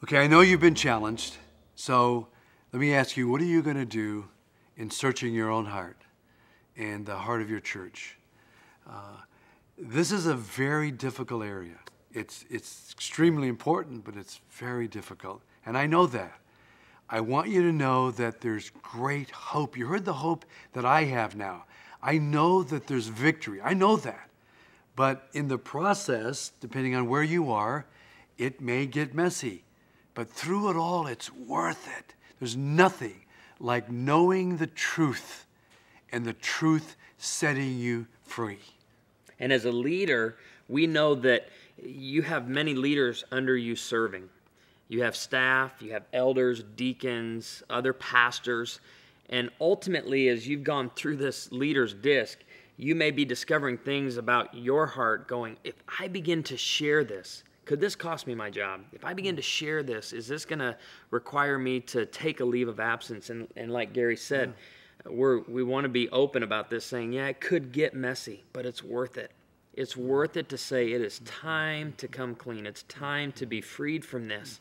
Okay, I know you've been challenged, so let me ask you, what are you going to do in searching your own heart and the heart of your church? This is a very difficult area. It's extremely important, but it's very difficult, and I know that. I want you to know that there's great hope. You heard the hope that I have now. I know that there's victory. I know that. But in the process, depending on where you are, it may get messy. But through it all, it's worth it. There's nothing like knowing the truth and the truth setting you free. And as a leader, we know that you have many leaders under you serving. You have staff, you have elders, deacons, other pastors, and ultimately, as you've gone through this leader's disc, you may be discovering things about your heart going, if I begin to share this, could this cost me my job? If I begin to share this, is this going to require me to take a leave of absence? And like Gary said, we want to be open about this, saying, yeah, it could get messy, but it's worth it. It's worth it to say it is time to come clean. It's time to be freed from this.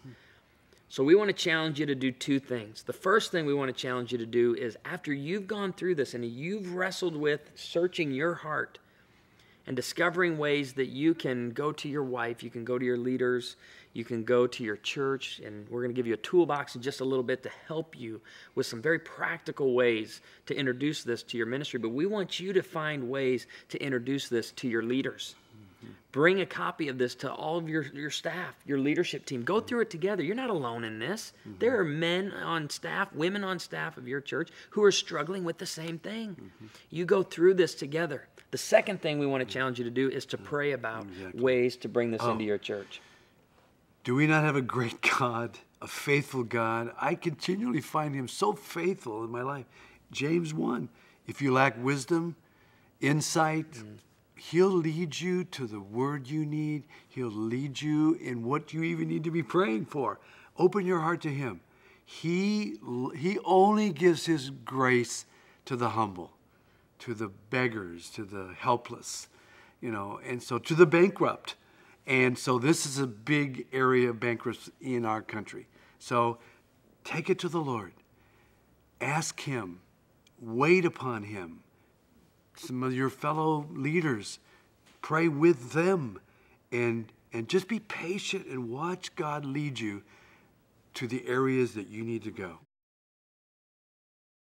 So we want to challenge you to do two things. The first thing we want to challenge you to do is after you've gone through this and you've wrestled with searching your heart and discovering ways that you can go to your wife, you can go to your leaders, you can go to your church, and we're going to give you a toolbox in just a little bit to help you with some very practical ways to introduce this to your ministry. But we want you to find ways to introduce this to your leaders. Bring a copy of this to all of your staff, your leadership team. Go through it together. You're not alone in this. There are men on staff, women on staff of your church who are struggling with the same thing. You go through this together. The second thing we want to challenge you to do is to pray about ways to bring this into your church. Do we not have a great God, a faithful God? I continually find him so faithful in my life. James 1, if you lack wisdom, insight, he'll lead you to the word you need. He'll lead you in what you even need to be praying for. Open your heart to him. He only gives his grace to the humble, to the beggars, to the helpless, and so to the bankrupt. And so this is a big area of bankruptcy in our country. So take it to the Lord. Ask him. Wait upon him. Some of your fellow leaders, pray with them, and just be patient and watch God lead you to the areas that you need to go.